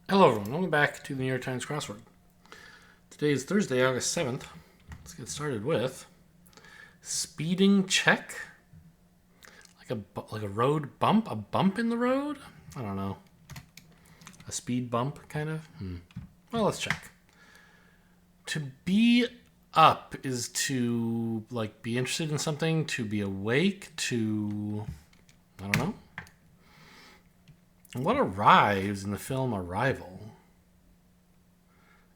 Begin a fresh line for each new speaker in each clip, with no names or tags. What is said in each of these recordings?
Hello everyone, welcome back to the New York Times crossword. Today is Thursday, August 7th. Let's get started with speeding check. Like a road bump? A bump in the road? I don't know. A speed bump, kind of? Well, let's check. To be up is to, be interested in something, to be awake, to... I don't know. And what arrives in the film Arrival?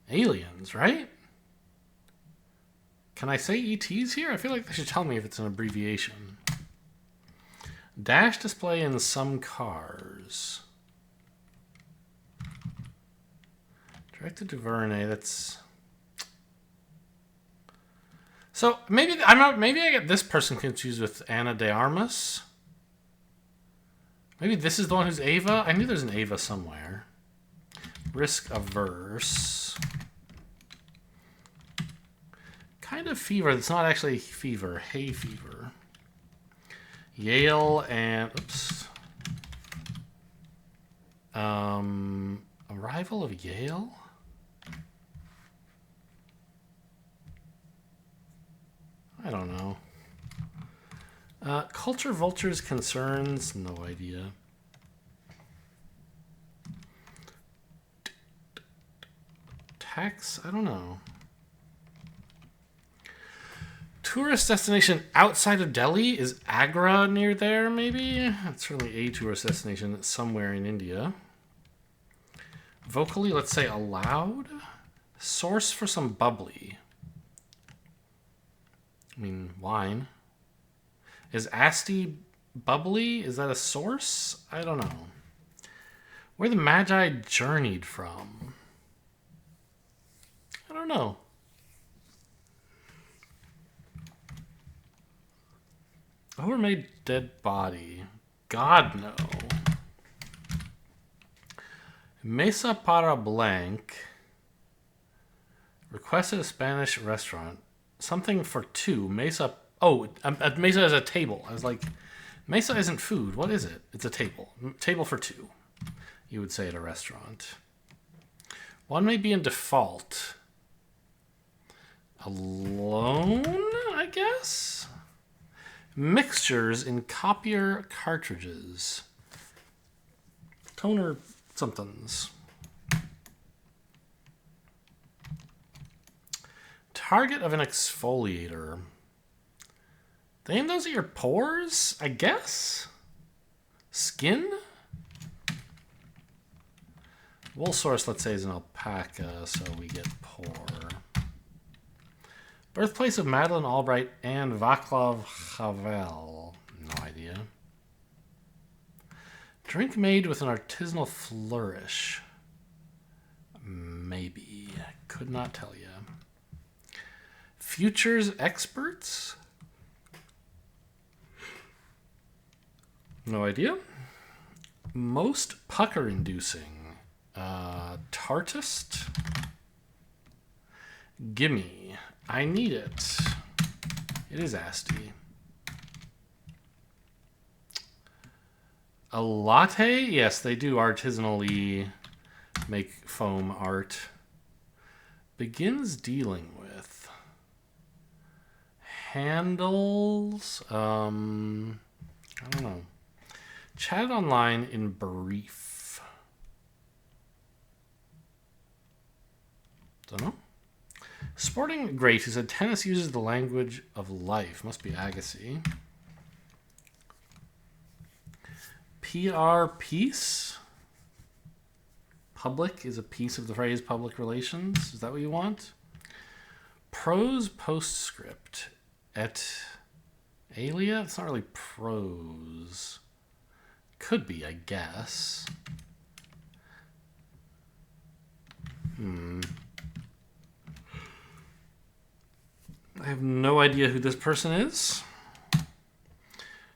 Aliens, right? Can I say ETs here? I feel like they should tell me if it's an abbreviation. Dash display in some cars. Directed to Verne, that's... So, maybe I get this person confused with Ana de Armas. Maybe this is the one who's Ava? I knew there's an Ava somewhere. Risk averse. Kind of fever. It's not actually fever. Hay fever. Yale and... Oops. Arrival of Yale? I don't know. Culture vultures concerns? No idea. Tax? I don't know. Tourist destination outside of Delhi? Is Agra near there, maybe? It's certainly a tourist destination somewhere in India. Vocally, let's say aloud. Source for some bubbly. I mean, wine. Is Asti bubbly? Is that a source? I don't know. Where the Magi journeyed from? I don't know. Overmade dead body. God, no. Mesa para blank. Requested a Spanish restaurant. Something for two. Mesa. Oh, mesa is a table. I was like, mesa isn't food. What is it? It's a table. Table for two, you would say at a restaurant. One may be in default. Alone, I guess? Mixtures in copier cartridges. Toner somethings. Target of an exfoliator. They aim those at your pores, I guess? Skin? Wool source, let's say, is an alpaca, so we get pore. Birthplace of Madeleine Albright and Václav Havel. No idea. Drink made with an artisanal flourish. Maybe. Could not tell you. Futures experts? No idea. Most pucker-inducing. Tartist? Gimme. I need it. It is Asti. A latte? Yes, they do artisanally make foam art. Begins dealing with. Handles? I don't know. Chat online in brief. Don't know. Sporting great who said tennis uses the language of life. Must be Agassi. PR piece. Public is a piece of the phrase public relations. Is that what you want? Prose postscript. Et alia? It's not really prose. Could be, I guess. I have no idea who this person is.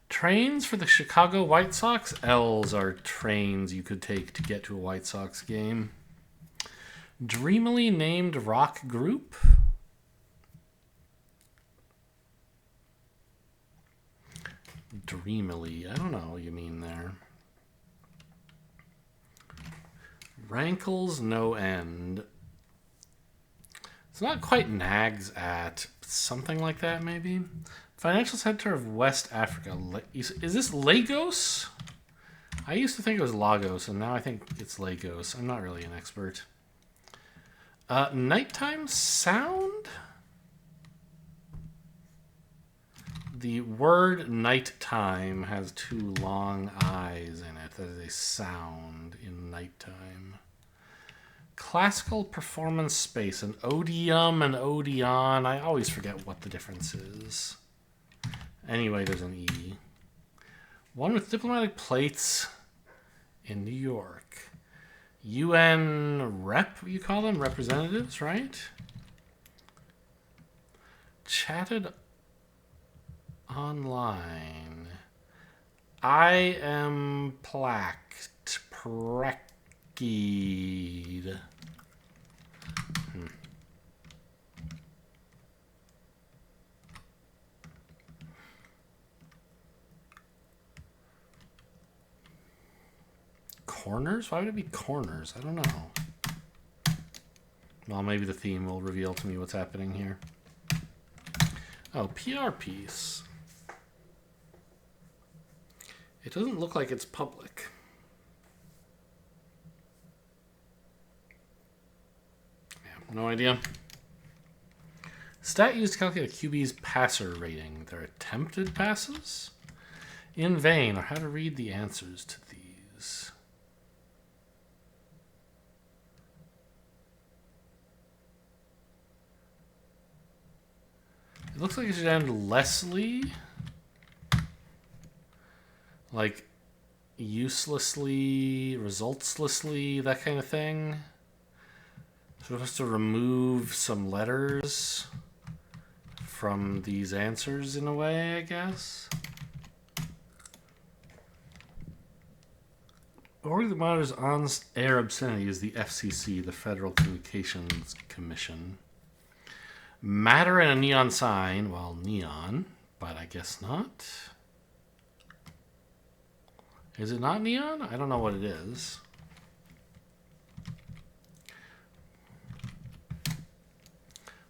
Trains for the Chicago White Sox? L's are trains you could take to get to a White Sox game. Dreamily named rock group? Dreamily. I don't know what you mean there. Rankles no end. It's not quite nags at. Something like that, maybe? Financial center of West Africa. Is this Lagos? I used to think it was Lagos, and now I think it's Lagos. I'm not really an expert. Nighttime sound? The word nighttime has two long eyes in it. That is a sound in nighttime. Classical performance space. An odium and odeon. I always forget what the difference is. Anyway, there's an E. One with diplomatic plates in New York. UN rep, you call them? Representatives, right? Chatted online. I am placked. Preckied. Corners? Why would it be corners? I don't know. Well, maybe the theme will reveal to me what's happening here. Oh, PR piece. It doesn't look like it's public. Yeah, no idea. Stat used to calculate a QB's passer rating. Their attempted passes? In vain, or how to read the answers to these. It looks like it should end Leslie. Like uselessly, resultslessly, that kind of thing. Supposed to remove some letters from these answers in a way, I guess. Organ that monitors on-air obscenity is the FCC, the Federal Communications Commission. Matter in a neon sign. Well, neon, but I guess not. Is it not neon? I don't know what it is.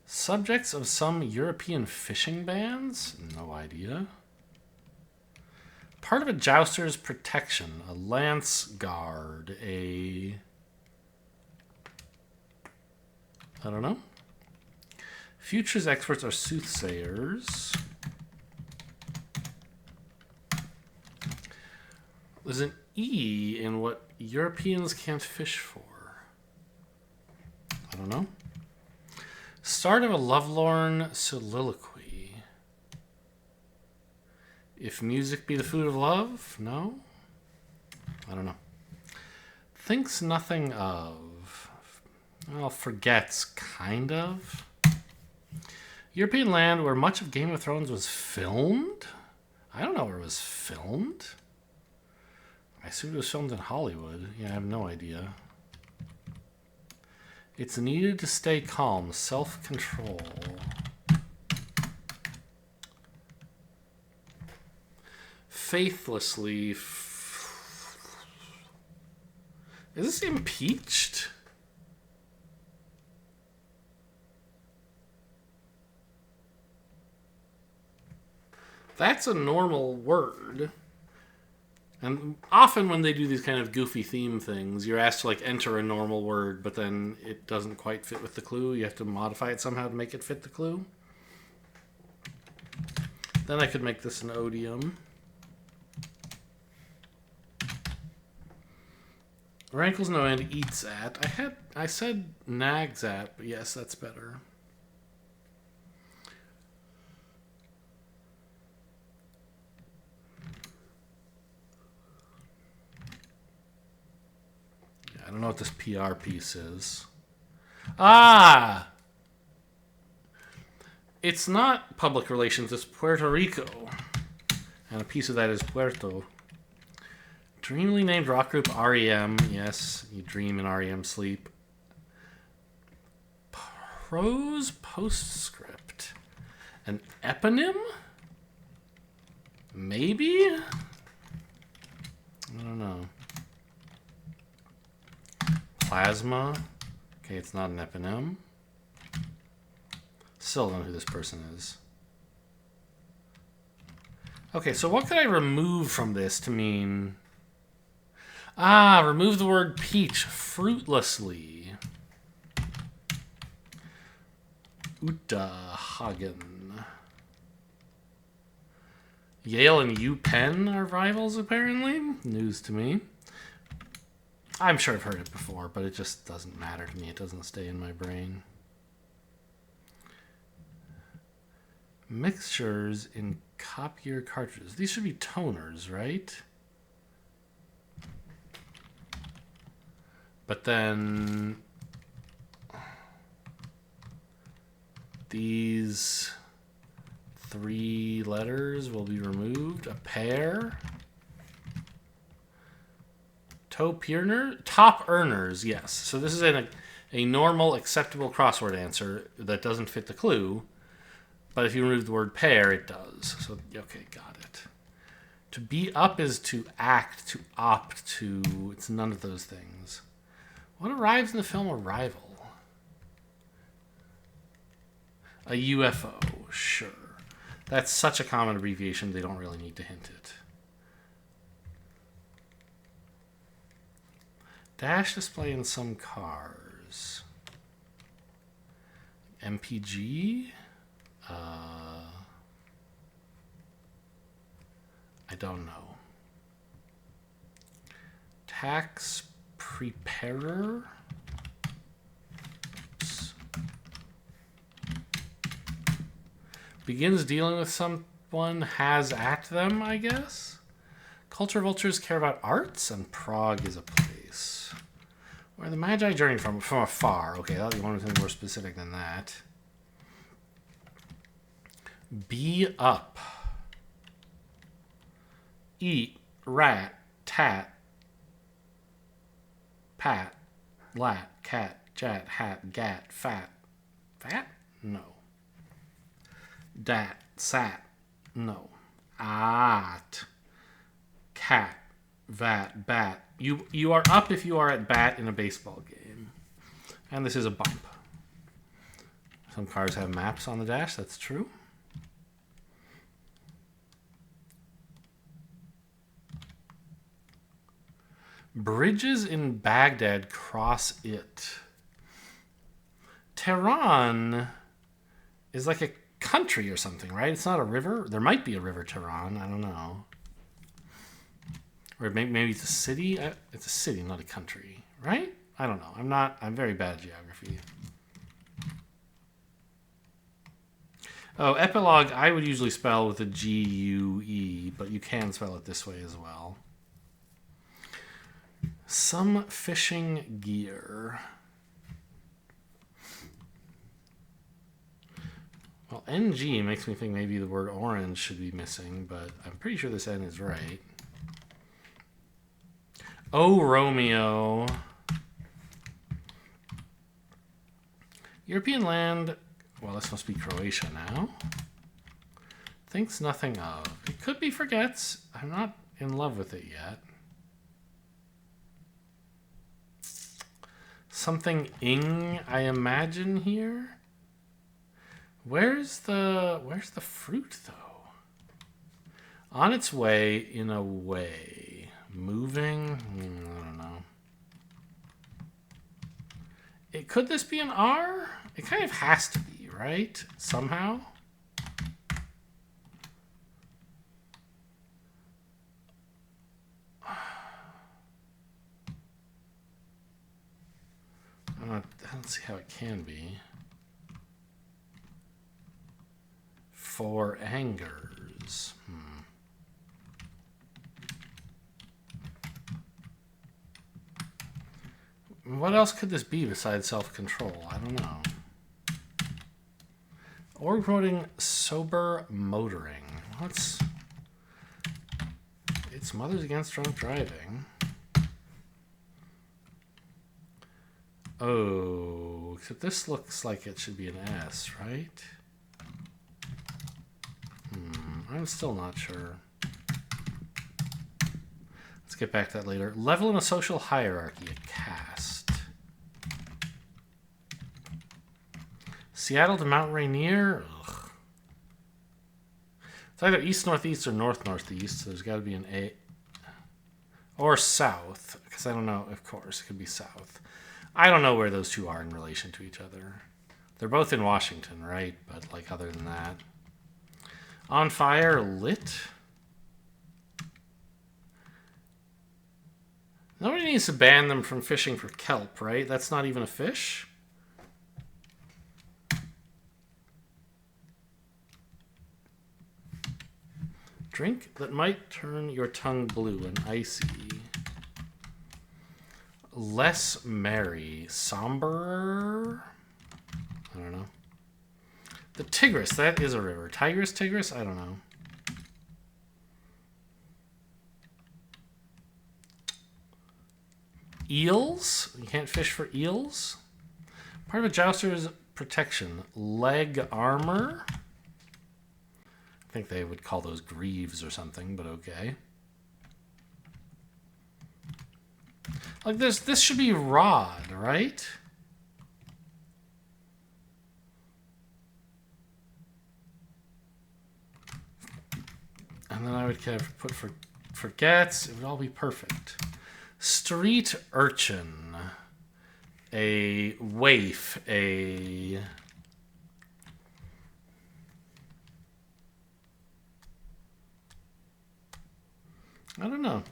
Subjects of some European fishing bans? No idea. Part of a jouster's protection. A lance guard. I don't know. Futures experts are soothsayers. There's an E in what Europeans can't fish for. I don't know. Start of a lovelorn soliloquy. If music be the food of love? No? I don't know. Thinks nothing of. Well, forgets, kind of. European land where much of Game of Thrones was filmed? I don't know where it was filmed. I assume it was filmed in Hollywood. Yeah, I have no idea. It's needed to stay calm. Self-control. Faithlessly. Is this impeached? That's a normal word. And often when they do these kind of goofy theme things, you're asked to like enter a normal word, but then it doesn't quite fit with the clue. You have to modify it somehow to make it fit the clue. Then I could make this an odium. Rankles no end, eats at. I said nags at, but yes, that's better. I don't know what this PR piece is. Ah! It's not public relations, it's Puerto Rico. And a piece of that is Puerto. Dreamily named rock group REM. Yes, you dream in REM sleep. Prose postscript. An eponym? Maybe? I don't know. Plasma. Okay, it's not an eponym. Still don't know who this person is. Okay, so what could I remove from this to mean... Ah, remove the word peach fruitlessly. Hagen. Yale and UPenn are rivals, apparently. News to me. I'm sure I've heard it before, but it just doesn't matter to me. It doesn't stay in my brain. Mixtures in copier cartridges. These should be toners, right? But then these 3 letters will be removed. A pair. Top earners, yes. So this is a normal, acceptable crossword answer that doesn't fit the clue. But if you remove the word pair, it does. So, okay, got it. To be up is to act, to opt, to... It's none of those things. What arrives in the film Arrival? A UFO, sure. That's such a common abbreviation, they don't really need to hint it. Dash display in some cars. MPG? I don't know. Tax preparer? Begins dealing with someone, has at them, I guess? Culture vultures care about arts, and Prague is a place. Where the Magi journey from afar. Okay, that'll be one thing more specific than that. Be up. Eat, rat, tat, pat, lat, cat, jat, hat, gat, fat. Fat? No. Dat, sat, no. At, cat, vat, bat. You are up if you are at bat in a baseball game. And this is a bump. Some cars have maps on the dash, that's true. Bridges in Baghdad cross it. Tehran is like a country or something, right? It's not a river. There might be a river Tehran. I don't know. Or maybe it's a city. It's a city, not a country, right? I don't know. I'm very bad at geography. Oh, epilogue I would usually spell with a G-U-E, but you can spell it this way as well. Some fishing gear. Well, NG makes me think maybe the word orange should be missing, but I'm pretty sure this N is right. Oh, Romeo. European land. Well, this must be Croatia now. Thinks nothing of. It could be forgets. I'm not in love with it yet. Something ing, I imagine here. Where's the fruit though? On its way, in a way. Moving? I don't know. Could this be an R? It kind of has to be, right? Somehow. I don't see how it can be. For angers. What else could this be besides self-control? I don't know. Or promoting sober motoring. It's Mothers Against Drunk Driving. Oh, except this looks like it should be an S, right? I'm still not sure. Let's get back to that later. Level in a social hierarchy, a caste. Seattle to Mount Rainier? Ugh. It's either east northeast or north northeast, so there's got to be an A. Or south, because I don't know, of course, it could be south. I don't know where those two are in relation to each other. They're both in Washington, right? But, like, other than that. On fire, lit? Nobody needs to ban them from fishing for kelp, right? That's not even a fish? Drink that might turn your tongue blue and icy. Less merry. Somber? I don't know. The Tigris, that is a river. Tigris? I don't know. Eels? You can't fish for eels? Part of a jouster's protection. Leg armor? I think they would call those greaves or something, but okay. Like this should be rod, right? And then I would kind of put forgets. It would all be perfect. Street urchin. A waif. A... I don't know.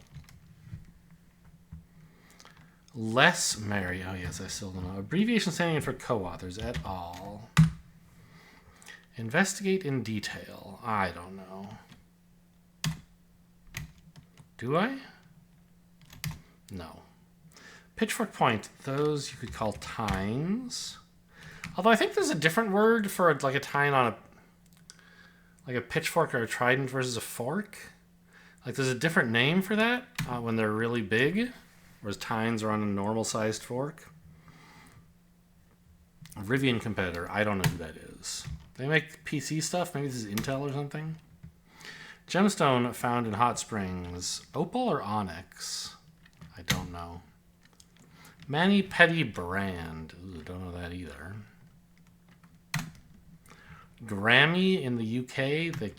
Less merry. Oh, yes, I still don't know. Abbreviation standing in for co-authors et al. Investigate in detail. I don't know. Do I? No. Pitchfork point. Those you could call tines. Although I think there's a different word for like a tine on a... like a pitchfork or a trident versus a fork. Like there's a different name for that when they're really big. Whereas tines are on a normal-sized fork. Rivian competitor. I don't know who that is. They make PC stuff? Maybe this is Intel or something? Gemstone found in hot springs. Opal or onyx? I don't know. Mani Petty brand. Ooh, don't know that either. Grammy in the UK.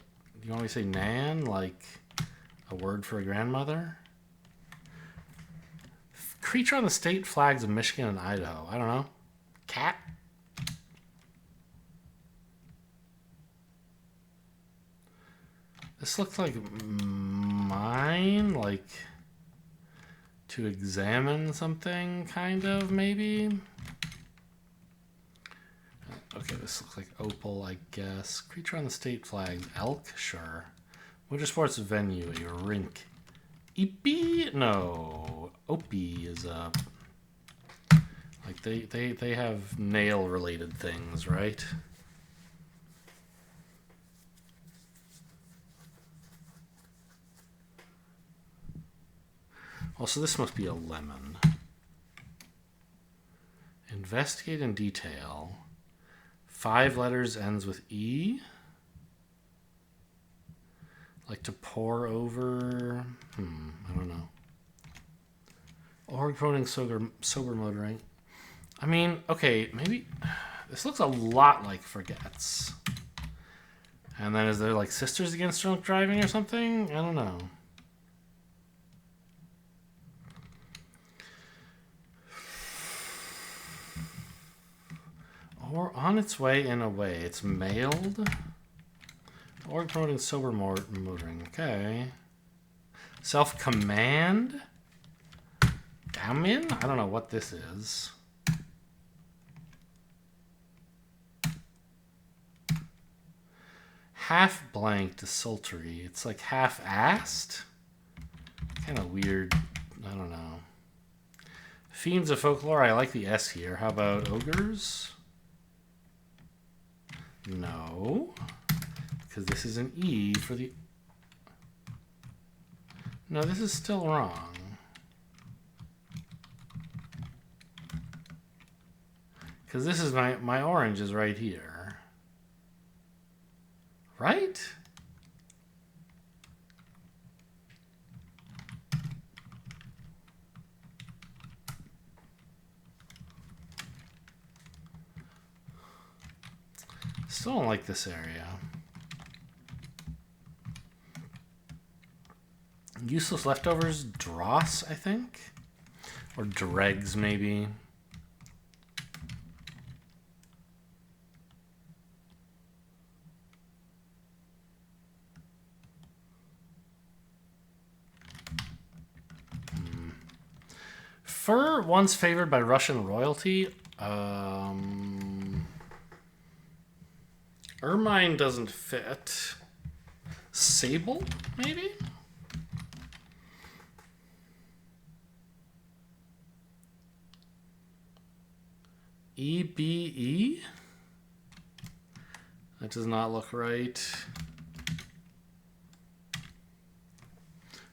You always say nan, like a word for a grandmother. Creature on the state flags of Michigan and Idaho. I don't know. Cat? This looks like mine, like to examine something, kind of, maybe. Okay, this looks like opal, I guess. Creature on the state flags. Elk? Sure. Winter sports venue, a rink. Eepee? No. Opie is a... like, they have nail-related things, right? Well, so this must be a lemon. Investigate in detail. 5 letters ends with E. Like to pour over. I don't know. Or promoting sober motoring. I mean, okay, maybe this looks a lot like forgets. And then is there like Sisters Against Drunk Driving or something? I don't know. Or on its way in a way. It's mailed. Or promoting sober motoring. Okay. Self-command? Gammon? I don't know what this is. Half blank desultory. It's like half-assed? Kind of weird. I don't know. Fiends of folklore. I like the S here. How about ogres? No. Because this is an E for the... No, this is still wrong. Because this is my orange is right here. Right? Still don't like this area. Useless leftovers, dross, I think? Or dregs, maybe. Fur, once favored by Russian royalty. Ermine doesn't fit. Sable, maybe? EBE? That does not look right.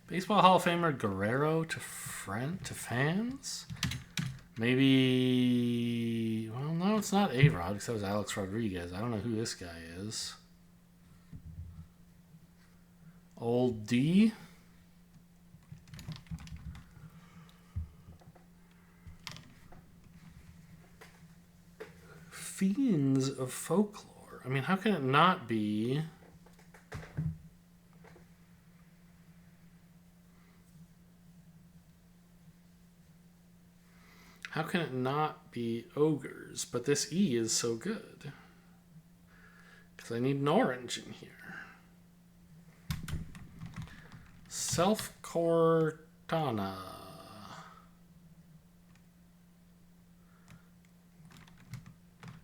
Baseball Hall of Famer Guerrero to fans? Maybe... Well, no, it's not A-Rod, because that was Alex Rodriguez. I don't know who this guy is. Old D? Fiends of Folklore. I mean, how can it not be... How can it not be ogres? But this E is so good. Because I need an orange in here. Self-Cortana.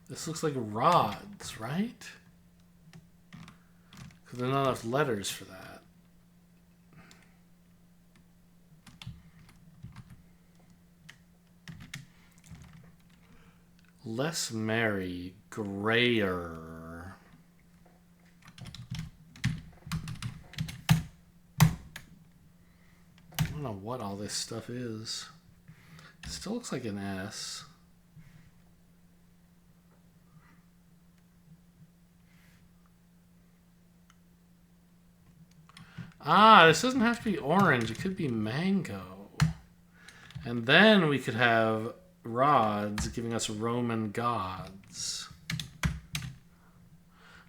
This looks like rods, right? Because there's not enough letters for that. Less merry, grayer. I don't know what all this stuff is. It still looks like an S. Ah, this doesn't have to be orange. It could be mango. And then we could have rods giving us Roman gods. I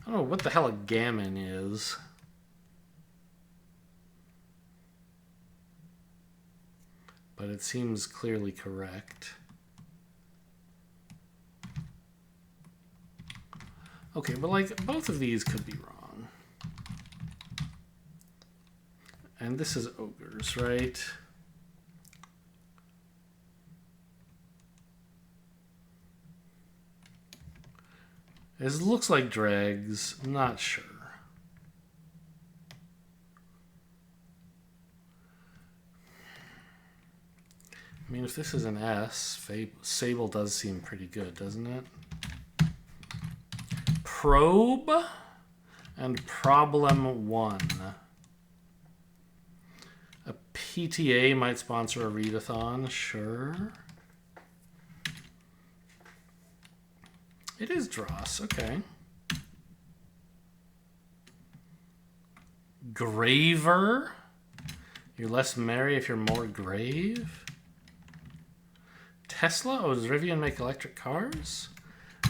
don't know what the hell a gammon is. But it seems clearly correct. Okay, but like both of these could be wrong. And this is ogres, right? This looks like dregs. I'm not sure. I mean, if this is an S, Sable does seem pretty good, doesn't it? Probe and Problem 1. A PTA might sponsor a readathon, sure. It is dross, okay. Graver. You're less merry if you're more grave. Tesla? Oh, does Rivian make electric cars?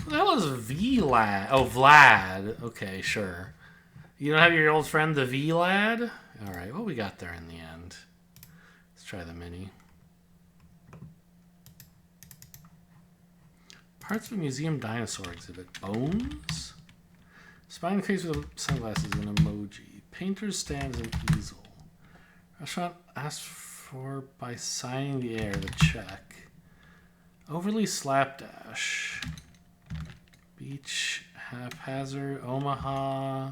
What the hell is VLAD? Oh, Vlad. Okay, sure. You don't have your old friend, the VLAD? All right, well, we got there in the end. Let's try the mini. Parts of a museum dinosaur exhibit. Bones? Spine face with sunglasses, an emoji. Painter's stands, an easel. Restaurant asked for by signing the air, the check. Overly slapdash. Beach, haphazard, Omaha.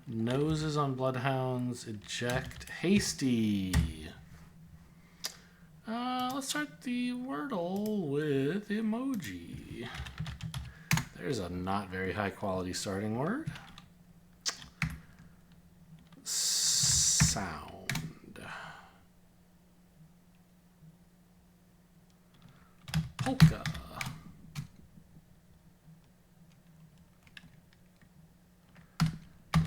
Noses on bloodhounds, eject, hasty. Let's start the Wordle with emoji. There's a not very high quality starting word. Sound. Polka.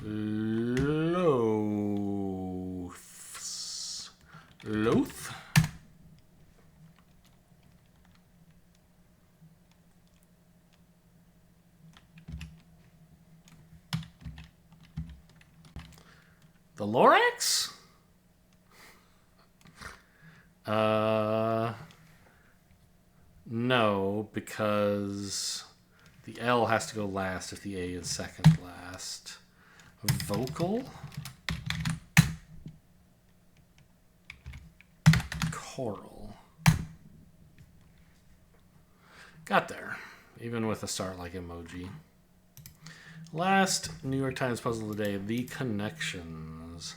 Loaths. Loath. The Lorax? No, because the L has to go last if the A is second last. Vocal? Choral. Got there, even with a start-like emoji. Last New York Times puzzle of the day, the connections.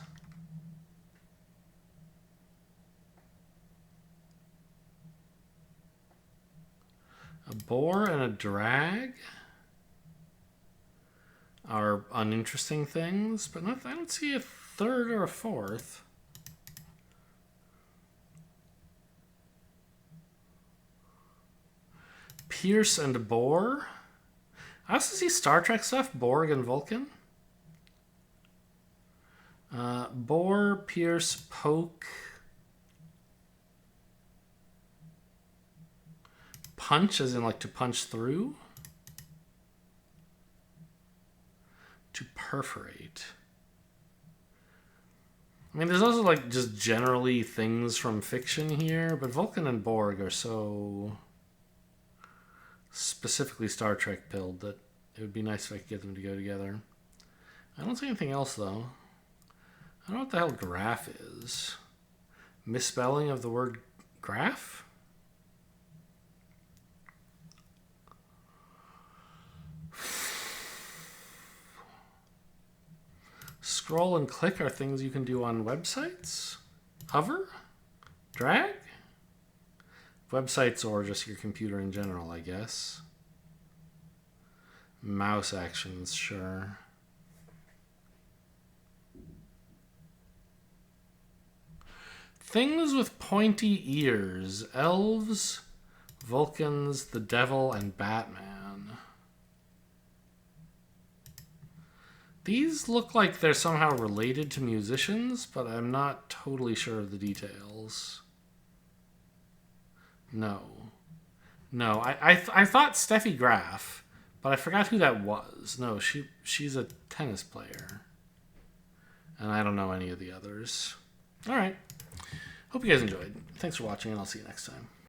A bore and a drag are uninteresting things, but I don't see a third or a fourth. Pierce and bore. I also see Star Trek stuff, Borg and Vulcan. Bore, pierce, poke. Punch, as in like to punch through. To perforate. I mean, there's also like just generally things from fiction here, but Vulcan and Borg are so specifically Star Trek pilled that it would be nice if I could get them to go together. I don't see anything else though. I don't know what the hell graph is. Misspelling of the word graph? Scroll and click are things you can do on websites. Hover? Drag? Websites or just your computer in general, I guess. Mouse actions, sure. Things with pointy ears. Elves, Vulcans, the Devil, and Batman. These look like they're somehow related to musicians, but I'm not totally sure of the details. No. I thought Steffi Graf, but I forgot who that was. No, she's a tennis player. And I don't know any of the others. All right. Hope you guys enjoyed. Thanks for watching, and I'll see you next time.